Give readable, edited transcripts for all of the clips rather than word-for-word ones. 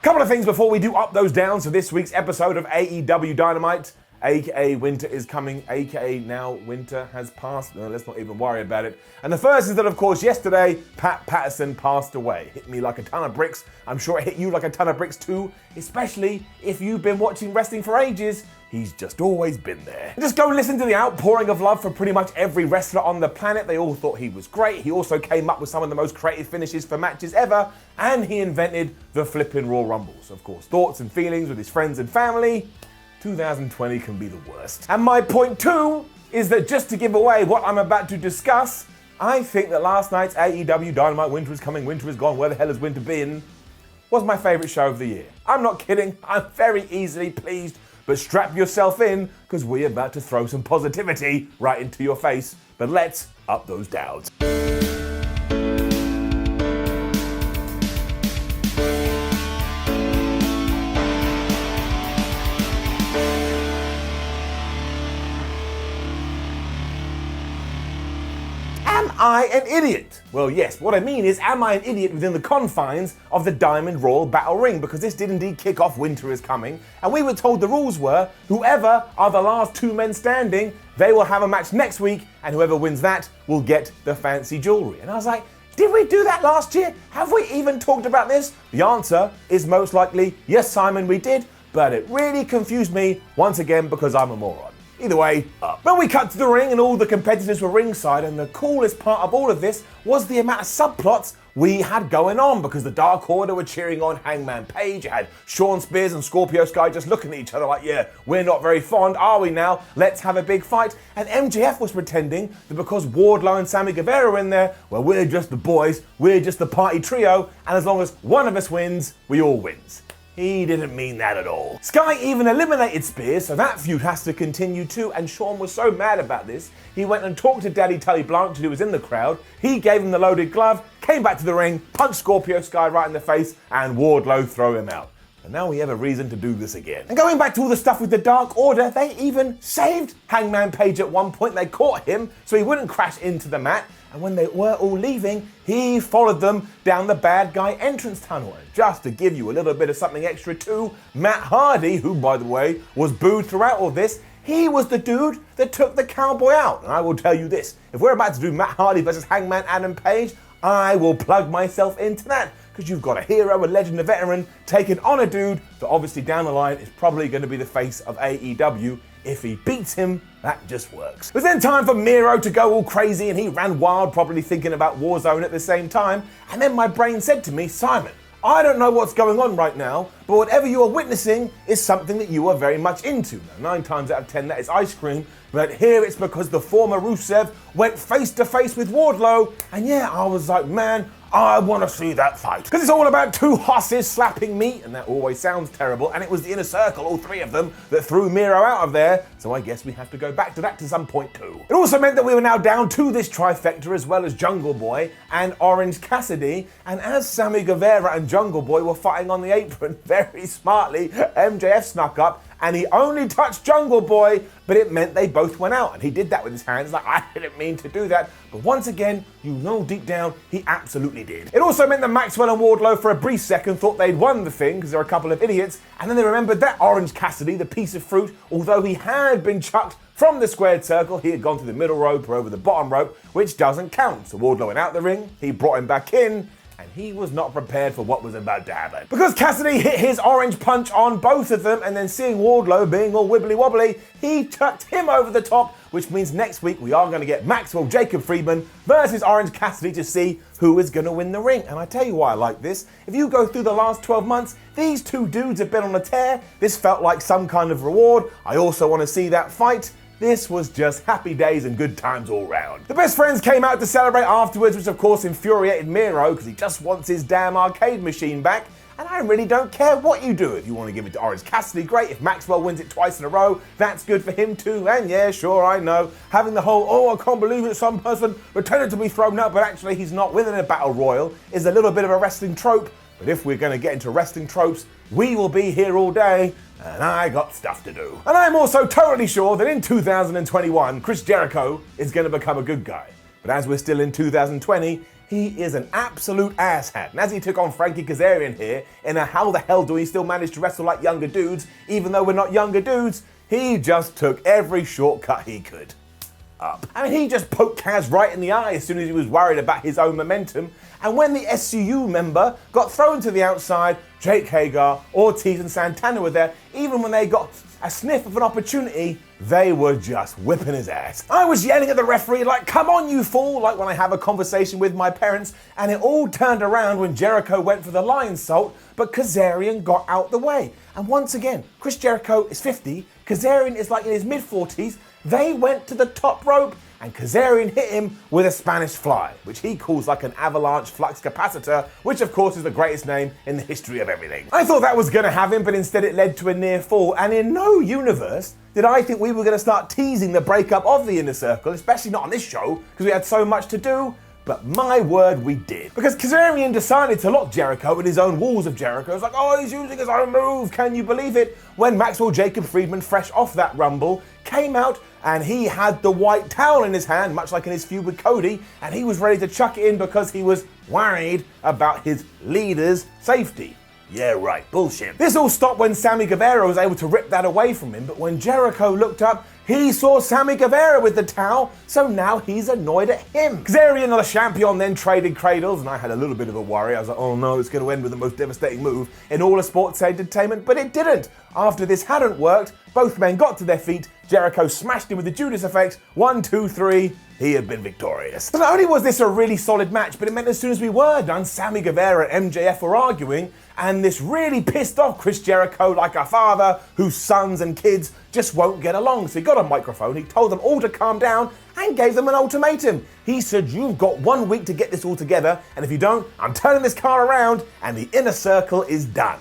Couple of things before we do up those downs for this week's episode of AEW Dynamite. AKA winter is coming, AKA now winter has passed. No, let's not even worry about it. And the first is that, of course, yesterday, Pat Patterson passed away. Hit me like a ton of bricks. I'm sure it hit you like a ton of bricks too, especially if you've been watching wrestling for ages. He's just always been there. Just go listen to the outpouring of love for pretty much every wrestler on the planet. They all thought he was great. He also came up with some of the most creative finishes for matches ever, and he invented the flipping Royal Rumbles. Of course, thoughts and feelings with his friends and family. 2020 can be the worst. And my point too is that, just to give away what I'm about to discuss, I think that last night's AEW Dynamite Winter is Coming, Winter is Gone, Where the Hell has Winter Been? Was my favourite show of the year. I'm not kidding, I'm very easily pleased, but strap yourself in, because we're about to throw some positivity right into your face. But let's up those downs. Am I an idiot? Well, yes. What I mean is, am I an idiot within the confines of the Diamond Royal Battle Ring? Because this did indeed kick off Winter is Coming, and we were told the rules were, whoever are the last two men standing, they will have a match next week, and whoever wins that will get the fancy jewelry. And I was like, did we do that last year? Have we even talked about this? The answer is most likely, yes, Simon, we did, but it really confused me once again because I'm a moron. Either way, up. But we cut to the ring and all the competitors were ringside, and the coolest part of all of this was the amount of subplots we had going on, because the Dark Order were cheering on Hangman Page. You had Sean Spears and Scorpio Sky just looking at each other like, yeah, we're not very fond, are we now? Let's have a big fight. And MJF was pretending that because Wardlow and Sammy Guevara were in there, well, we're just the boys, we're just the party trio, and as long as one of us wins, we all wins. He didn't mean that at all. Sky even eliminated Spears, so that feud has to continue too, and Sean was so mad about this, he went and talked to Daddy Tully Blanchard, who was in the crowd. He gave him the loaded glove, came back to the ring, punched Scorpio Sky right in the face, and Wardlow threw him out. And now we have a reason to do this again. And going back to all the stuff with the Dark Order, they even saved Hangman Page at one point. They caught him so he wouldn't crash into the mat. And when they were all leaving, he followed them down the bad guy entrance tunnel. And just to give you a little bit of something extra too, Matt Hardy, who by the way was booed throughout all this, he was the dude that took the cowboy out. And I will tell you this, if we're about to do Matt Hardy versus Hangman Adam Page, I will plug myself into that, because you've got a hero, a legend, a veteran taking on a dude that obviously down the line is probably going to be the face of AEW. If he beats him, that just works. It was then time for Miro to go all crazy, and he ran wild, probably thinking about Warzone at the same time. And then my brain said to me, Simon, I don't know what's going on right now, but whatever you are witnessing is something that you are very much into. Now, 9 times out of 10, that is ice cream, but here it's because the former Rusev went face to face with Wardlow, and yeah, I was like, man, I want to see that fight. Because it's all about two hosses slapping meat, and that always sounds terrible, and it was the Inner Circle, all three of them, that threw Miro out of there, so I guess we have to go back to that to some point too. It also meant that we were now down to this trifecta, as well as Jungle Boy and Orange Cassidy, and as Sammy Guevara and Jungle Boy were fighting on the apron, very smartly, MJF snuck up, and he only touched Jungle Boy, but it meant they both went out. And he did that with his hands, like, I didn't mean to do that. But once again, you know deep down, he absolutely did. It also meant that Maxwell and Wardlow for a brief second thought they'd won the thing, because they're a couple of idiots, and then they remembered that Orange Cassidy, the piece of fruit, although he had been chucked from the squared circle, he had gone through the middle rope or over the bottom rope, which doesn't count. So Wardlow went out the ring, he brought him back in, and he was not prepared for what was about to happen. Because Cassidy hit his orange punch on both of them, and then seeing Wardlow being all wibbly wobbly, he tucked him over the top, which means next week we are going to get Maxwell Jacob Friedman versus Orange Cassidy to see who is going to win the ring. And I tell you why I like this. If you go through the last 12 months, these two dudes have been on a tear. This felt like some kind of reward. I also want to see that fight. This was just happy days and good times all round. The best friends came out to celebrate afterwards, which of course infuriated Miro because he just wants his damn arcade machine back. And I really don't care what you do. If you want to give it to Orange Cassidy, great. If Maxwell wins it twice in a row, that's good for him too. And yeah, sure, I know. Having the whole, oh, I can't believe it, some person pretended to be thrown out, but actually he's not winning a battle royal, is a little bit of a wrestling trope. But if we're going to get into wrestling tropes, we will be here all day, and I got stuff to do. And I'm also totally sure that in 2021, Chris Jericho is going to become a good guy. But as we're still in 2020, he is an absolute asshat. And as he took on Frankie Kazarian here in a how the hell do we still manage to wrestle like younger dudes, even though we're not younger dudes, he just took every shortcut he could. Up. I mean, he just poked Kaz right in the eye as soon as he was worried about his own momentum. And when the SCU member got thrown to the outside, Jake Hager, Ortiz and Santana were there. Even when they got a sniff of an opportunity, they were just whipping his ass. I was yelling at the referee like, come on you fool, like when I have a conversation with my parents, and it all turned around when Jericho went for the lion salt, but Kazarian got out the way. And once again, Chris Jericho is 50, Kazarian is like in his mid-40s, they went to the top rope, and Kazarian hit him with a Spanish fly, which he calls like an avalanche flux capacitor, which of course is the greatest name in the history of everything. I thought that was going to have him, but instead it led to a near fall, and in no universe did I think we were going to start teasing the breakup of the Inner Circle, especially not on this show, because we had so much to do. But my word, we did. Because Kazarian decided to lock Jericho in his own walls of Jericho. It's like, oh, he's using his own move, can you believe it? When Maxwell Jacob Friedman, fresh off that Rumble, came out and he had the white towel in his hand, much like in his feud with Cody, and he was ready to chuck it in because he was worried about his leader's safety. Yeah, right, bullshit. This all stopped when Sammy Guevara was able to rip that away from him, but when Jericho looked up, he saw Sammy Guevara with the towel, so now he's annoyed at him. Kazarian and the champion then traded cradles, and I had a little bit of a worry. I was like, oh no, it's going to end with the most devastating move in all of sports entertainment, but it didn't. After this hadn't worked, both men got to their feet, Jericho smashed him with the Judas effect, 1, 2, 3, he had been victorious. So not only was this a really solid match, but it meant as soon as we were done, Sammy Guevara and MJF were arguing, and this really pissed off Chris Jericho like a father whose sons and kids just won't get along. So he got a microphone, he told them all to calm down and gave them an ultimatum. He said, you've got 1 week to get this all together, and if you don't, I'm turning this car around and the Inner Circle is done.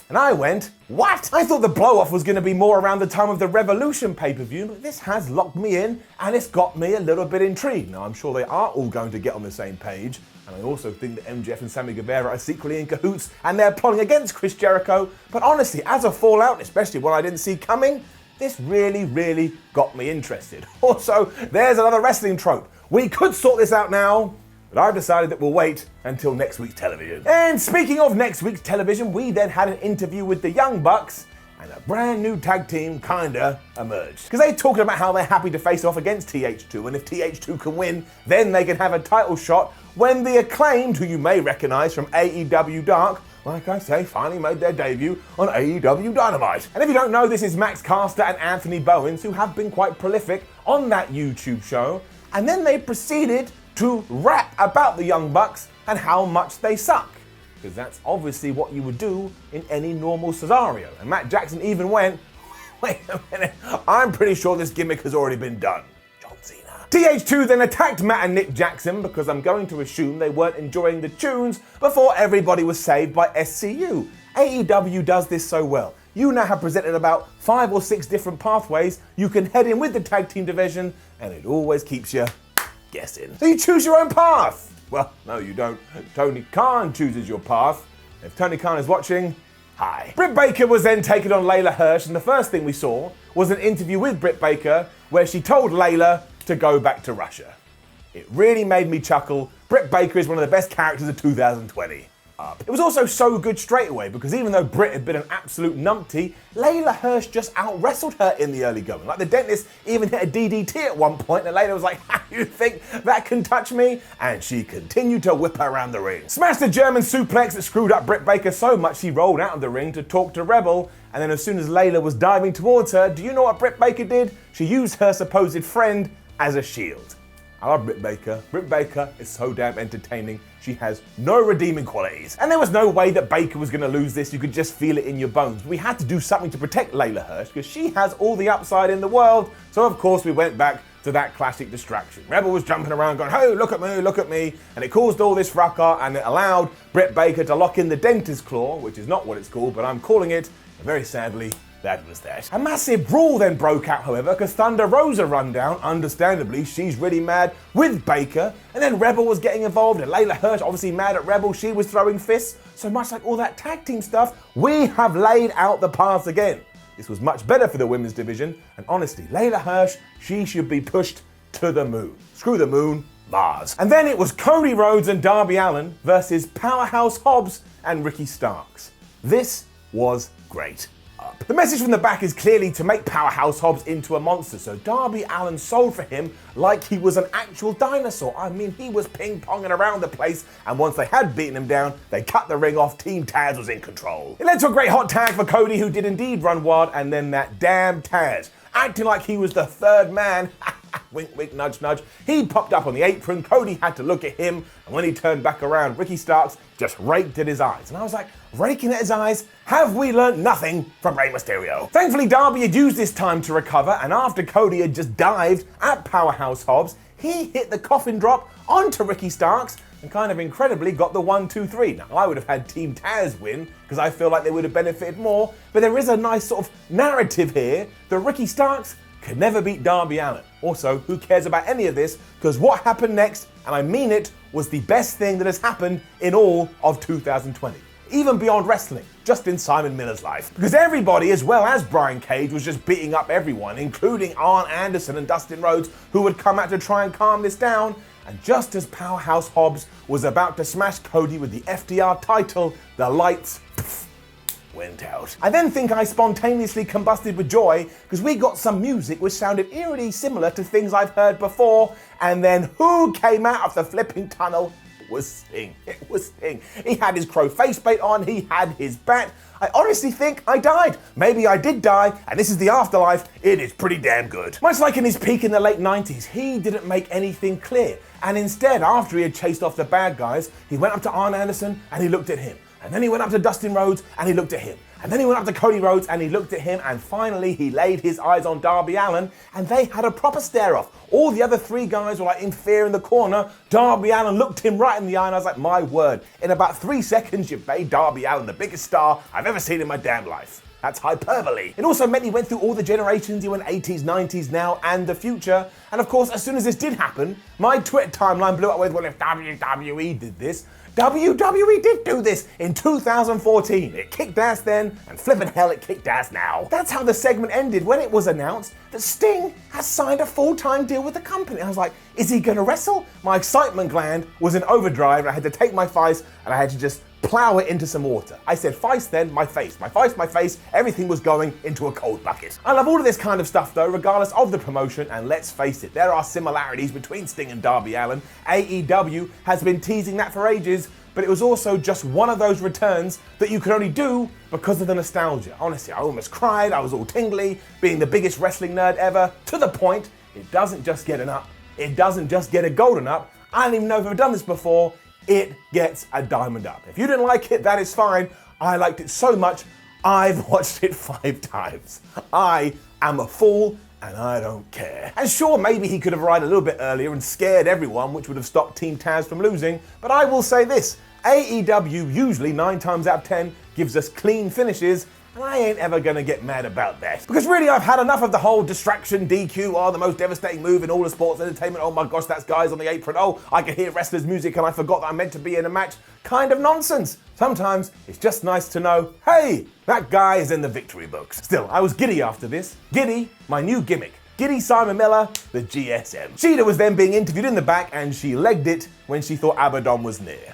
And I went, what? I thought the blow-off was going to be more around the time of the Revolution pay-per-view, but this has locked me in, and it's got me a little bit intrigued. Now, I'm sure they are all going to get on the same page, and I also think that MJF and Sammy Guevara are secretly in cahoots, and they're plotting against Chris Jericho, but honestly, as a fallout, especially one I didn't see coming, this really, really got me interested. Also, there's another wrestling trope. We could sort this out now, but I've decided that we'll wait until next week's television. And speaking of next week's television, we then had an interview with the Young Bucks, and a brand new tag team kinda emerged. Because they talking about how they're happy to face off against TH2, and if TH2 can win, then they can have a title shot when the Acclaimed, who you may recognize from AEW Dark, like I say, finally made their debut on AEW Dynamite. And if you don't know, this is Max Caster and Anthony Bowens, who have been quite prolific on that YouTube show, and then they proceeded to rap about the Young Bucks and how much they suck. Because that's obviously what you would do in any normal scenario. And Matt Jackson even went, wait a minute, I'm pretty sure this gimmick has already been done. John Cena. TH2 then attacked Matt and Nick Jackson because I'm going to assume they weren't enjoying the tunes before everybody was saved by SCU. AEW does this so well. You now have presented about 5 or 6 different pathways you can head in with the tag team division, and it always keeps you guessing. So you choose your own path. Well, no, you don't. Tony Khan chooses your path. If Tony Khan is watching, hi. Britt Baker was then taken on Layla Hirsch, and the first thing we saw was an interview with Britt Baker where she told Layla to go back to Russia. It really made me chuckle. Britt Baker is one of the best characters of 2020. It was also so good straight away because even though Britt had been an absolute numpty, Layla Hirsch just out-wrestled her in the early going. Like the dentist even hit a DDT at one point and Layla was like, how you think that can touch me? And she continued to whip her around the ring. Smashed a German suplex that screwed up Britt Baker so much she rolled out of the ring to talk to Rebel, and then as soon as Layla was diving towards her, do you know what Britt Baker did? She used her supposed friend as a shield. I love Britt Baker. Britt Baker is so damn entertaining. She has no redeeming qualities. And there was no way that Baker was going to lose this. You could just feel it in your bones. We had to do something to protect Layla Hirsch because she has all the upside in the world. So of course we went back to that classic distraction. Rebel was jumping around going, hey, look at me, look at me. And it caused all this fracas and it allowed Britt Baker to lock in the dentist claw, which is not what it's called, but I'm calling it, and very sadly, that was that. A massive brawl then broke out, however, because Thunder Rosa run down. Understandably, she's really mad with Baker. And then Rebel was getting involved, and Layla Hirsch obviously mad at Rebel. She was throwing fists. So much like all that tag team stuff, we have laid out the paths again. This was much better for the women's division. And honestly, Layla Hirsch, she should be pushed to the moon. Screw the moon, Vase. And then it was Cody Rhodes and Darby Allin versus Powerhouse Hobbs and Ricky Starks. This was great. The message from the back is clearly to make Powerhouse Hobbs into a monster, so Darby Allin sold for him like he was an actual dinosaur. I mean, he was ping-ponging around the place, and once they had beaten him down, they cut the ring off. Team Taz was in control. It led to a great hot tag for Cody, who did indeed run wild, and then that damn Taz, acting like he was the third man, wink, wink, nudge, nudge, he popped up on the apron. Cody had to look at him, and when he turned back around, Ricky Starks just raked at his eyes. And I was like, raking at his eyes? Have we learned nothing from Rey Mysterio? Thankfully, Darby had used this time to recover, and after Cody had just dived at Powerhouse Hobbs, he hit the coffin drop onto Ricky Starks and kind of incredibly got the 1-2-3. Now, I would have had Team Taz win because I feel like they would have benefited more, but there is a nice sort of narrative here that Ricky Starks could never beat Darby Allin. Also, who cares about any of this? Because what happened next, and I mean it, was the best thing that has happened in all of 2020. Even beyond wrestling, just in Simon Miller's life. Because everybody, as well as Brian Cage, was just beating up everyone, including Arn Anderson and Dustin Rhodes, who had come out to try and calm this down. And just as Powerhouse Hobbs was about to smash Cody with the FTR title, the lights went out. I then think I spontaneously combusted with joy because we got some music which sounded eerily similar to things I've heard before, and then who came out of the flipping tunnel? It was Sting. It was Sting. He had his crow faceplate on, he had his bat. I honestly think I died. Maybe I did die, and this is the afterlife. It is pretty damn good. Much like in his peak in the late 90s, he didn't make anything clear. And instead, after he had chased off the bad guys, he went up to Arn Anderson and he looked at him. And then he went up to Dustin Rhodes and he looked at him. And then he went up to Cody Rhodes and he looked at him, and finally he laid his eyes on Darby Allin, and they had a proper stare-off. All the other three guys were like in fear in the corner. Darby Allin looked him right in the eye, and I was like, my word, in about 3 seconds you've made Darby Allin the biggest star I've ever seen in my damn life. That's hyperbole. It also meant he went through all the generations. He went 80s, 90s, now, and the future. And of course, as soon as this did happen, my Twitter timeline blew up with, well, if WWE did this, WWE did do this in 2014. It kicked ass then, and flippin' hell, it kicked ass now. That's how the segment ended when it was announced that Sting has signed a full-time deal with the company. I was like, is he gonna wrestle? My excitement gland was in overdrive, and I had to take my face and I had to just plow it into some water. I said Feist, then my face. My face, everything was going into a cold bucket. I love all of this kind of stuff though, regardless of the promotion, and let's face it, there are similarities between Sting and Darby Allin. AEW has been teasing that for ages, but it was also just one of those returns that you could only do because of the nostalgia. Honestly, I almost cried, I was all tingly, being the biggest wrestling nerd ever, to the point, it doesn't just get an up, it doesn't just get a golden up. I don't even know if I've done this before, it gets a diamond up. If you didn't like it, that is fine. I liked it so much, I've watched it 5 times. I am a fool, and I don't care. And sure, maybe he could have arrived a little bit earlier and scared everyone, which would have stopped Team Taz from losing, but I will say this, AEW usually 9 times out of 10 gives us clean finishes, and I ain't ever gonna get mad about that. Because really, I've had enough of the whole distraction, DQ, the most devastating move in all of sports entertainment, oh my gosh, that's guys on the apron, oh, I can hear wrestlers' music and I forgot that I'm meant to be in a match, kind of nonsense. Sometimes it's just nice to know, hey, that guy is in the victory books. Still, I was giddy after this. Giddy, my new gimmick. Giddy Simon Miller, the GSM. Sheeta was then being interviewed in the back, and she legged it when she thought Abaddon was near.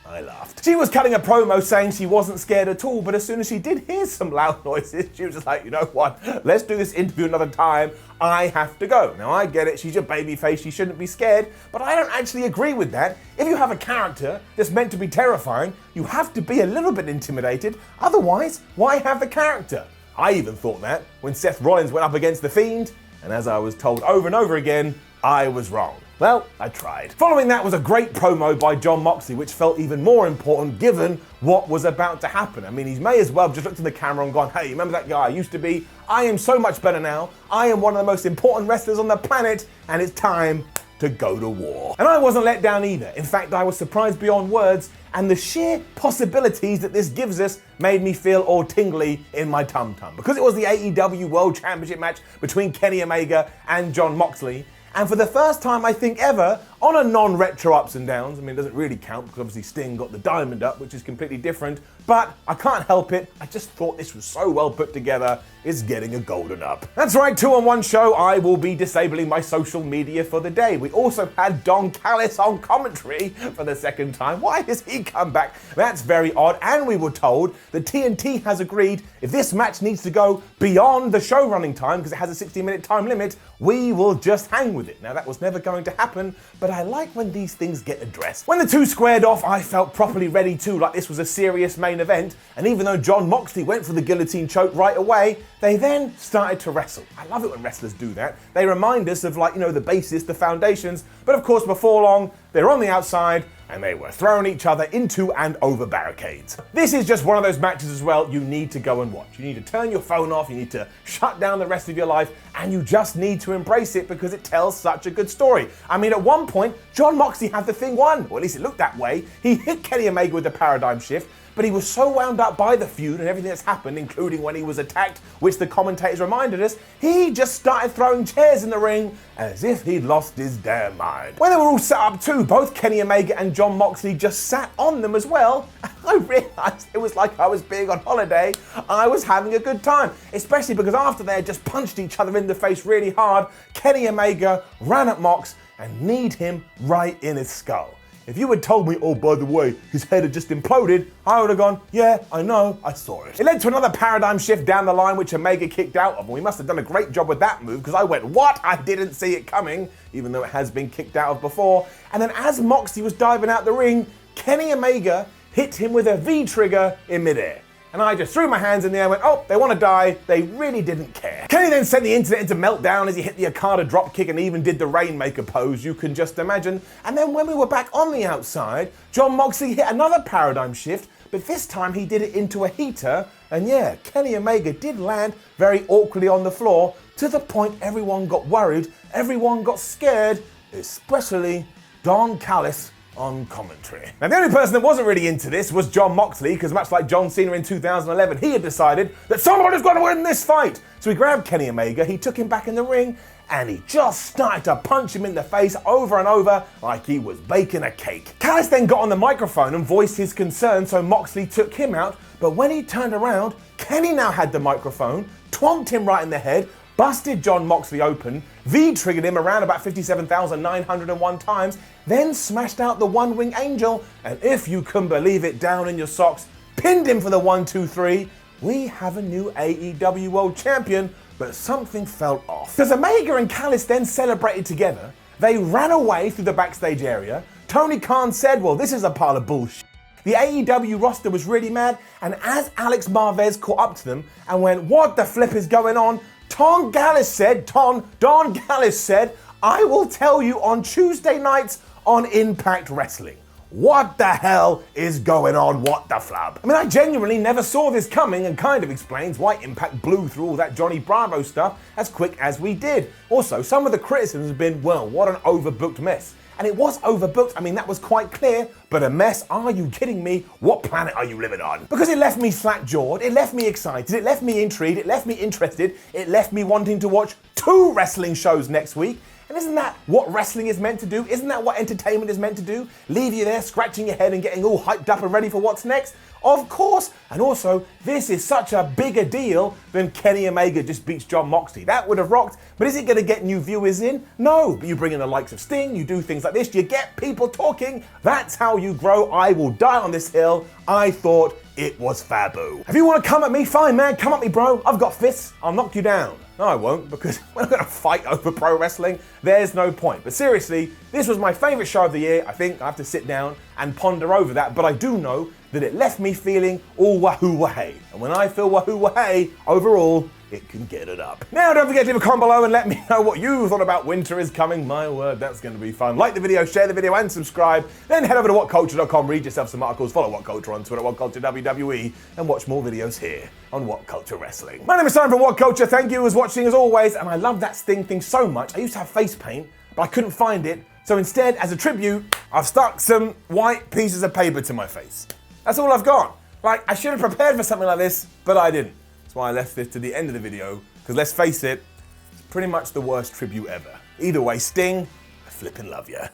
I laughed. She was cutting a promo saying she wasn't scared at all, but as soon as she did hear some loud noises, she was just like, you know what, let's do this interview another time, I have to go. Now I get it, she's your babyface, she shouldn't be scared, but I don't actually agree with that. If you have a character that's meant to be terrifying, you have to be a little bit intimidated, otherwise, why have the character? I even thought that when Seth Rollins went up against The Fiend, and as I was told over and over again, I was wrong. Well, I tried. Following that was a great promo by Jon Moxley, which felt even more important given what was about to happen. I mean, he may as well have just looked at the camera and gone, hey, remember that guy I used to be? I am so much better now. I am one of the most important wrestlers on the planet, and it's time to go to war. And I wasn't let down either. In fact, I was surprised beyond words, and the sheer possibilities that this gives us made me feel all tingly in my tum-tum. Because it was the AEW World Championship match between Kenny Omega and Jon Moxley, and for the first time I think ever, on a non-retro ups and downs. I mean, it doesn't really count because obviously Sting got the diamond up, which is completely different, but I can't help it. I just thought this was so well put together, it's getting a golden up. That's right, 2-on-1 show, I will be disabling my social media for the day. We also had Don Callis on commentary for the second time. Why has he come back? That's very odd, and we were told that TNT has agreed if this match needs to go beyond the show running time, because it has a 60-minute time limit, we will just hang with it. Now, that was never going to happen, but I like when these things get addressed. When the two squared off, I felt properly ready too, like this was a serious main event, and even though Jon Moxley went for the guillotine choke right away, they then started to wrestle. I love it when wrestlers do that. They remind us of, like, the basis, the foundations, but of course before long, they're on the outside, and they were throwing each other into and over barricades. This is just one of those matches as well you need to go and watch. You need to turn your phone off, you need to shut down the rest of your life, and you just need to embrace it because it tells such a good story. I mean, at one point, Jon Moxley had the thing won, or at least it looked that way. He hit Kenny Omega with the paradigm shift, but he was so wound up by the feud and everything that's happened, including when he was attacked, which the commentators reminded us, he just started throwing chairs in the ring as if he'd lost his damn mind. When they were all set up too, both Kenny Omega and Jon Moxley just sat on them as well. I realised it was like I was being on holiday. I was having a good time, especially because after they had just punched each other in the face really hard, Kenny Omega ran at Mox and kneed him right in his skull. If you had told me, oh, by the way, his head had just imploded, I would have gone, yeah, I know, I saw it. It led to another paradigm shift down the line, which Omega kicked out of, and we must have done a great job with that move, because I went, what? I didn't see it coming, even though it has been kicked out of before. And then as Moxley was diving out the ring, Kenny Omega hit him with a V-trigger in midair. And I just threw my hands in the air and went, oh, they want to die. They really didn't care. Kenny then sent the internet into meltdown as he hit the Okada dropkick and even did the Rainmaker pose, you can just imagine. And then when we were back on the outside, Jon Moxley hit another paradigm shift, but this time he did it into a heater. And yeah, Kenny Omega did land very awkwardly on the floor, to the point everyone got worried, everyone got scared, especially Don Callis on commentary. Now, the only person that wasn't really into this was Jon Moxley, because much like John Cena in 2011, he had decided that somebody's got to win this fight. So he grabbed Kenny Omega, he took him back in the ring, and he just started to punch him in the face over and over like he was baking a cake. Callis then got on the microphone and voiced his concern, so Moxley took him out, but when he turned around, Kenny now had the microphone, twonked him right in the head, busted Jon Moxley open, V-triggered him around about 57,901 times, then smashed out the one-wing angel, and if you can believe it, down in your socks, pinned him for the 1-2-3. We have a new AEW World Champion, but something fell off. Because Omega and Callis then celebrated together, they ran away through the backstage area. Tony Khan said, well, this is a pile of bullshit. The AEW roster was really mad, and as Alex Marvez caught up to them and went, what the flip is going on? Don Callis said, I will tell you on Tuesday nights on Impact Wrestling. What the hell is going on? What the flub? I mean, I genuinely never saw this coming, and kind of explains why Impact blew through all that Johnny Bravo stuff as quick as we did. Also, some of the criticisms have been, well, what an overbooked mess. And it was overbooked, I mean, that was quite clear, but a mess, are you kidding me? What planet are you living on? Because it left me slack-jawed, it left me excited, it left me intrigued, it left me interested, it left me wanting to watch 2 wrestling shows next week. And isn't that what wrestling is meant to do? Isn't that what entertainment is meant to do? Leave you there scratching your head and getting all hyped up and ready for what's next? Of course. And also, this is such a bigger deal than Kenny Omega just beats Jon Moxley. That would have rocked, but is it going to get new viewers in? No, but you bring in the likes of Sting, you do things like this, you get people talking. That's how you grow. I will die on this hill. I thought it was Fabu. If you want to come at me, fine man, come at me bro. I've got fists, I'll knock you down. No, I won't, because we're not going to fight over pro wrestling. There's no point. But seriously, this was my favourite show of the year. I think I have to sit down and ponder over that, but I do know that it left me feeling all wahoo wahey. And when I feel wahoo wahey, overall, it can get it up. Now, don't forget to leave a comment below and let me know what you thought about Winter is Coming. My word, that's going to be fun. Like the video, share the video, and subscribe. Then head over to WhatCulture.com, read yourself some articles, follow WhatCulture on Twitter, WhatCulture WWE, and watch more videos here on WhatCulture Wrestling. My name is Simon from WhatCulture. Thank you for watching as always, and I love that Sting thing so much. I used to have face paint, but I couldn't find it. So instead, as a tribute, I've stuck some white pieces of paper to my face. That's all I've got. Like, I should have prepared for something like this, but I didn't. That's why I left this to the end of the video, because let's face it, it's pretty much the worst tribute ever. Either way, Sting, I flippin' love ya.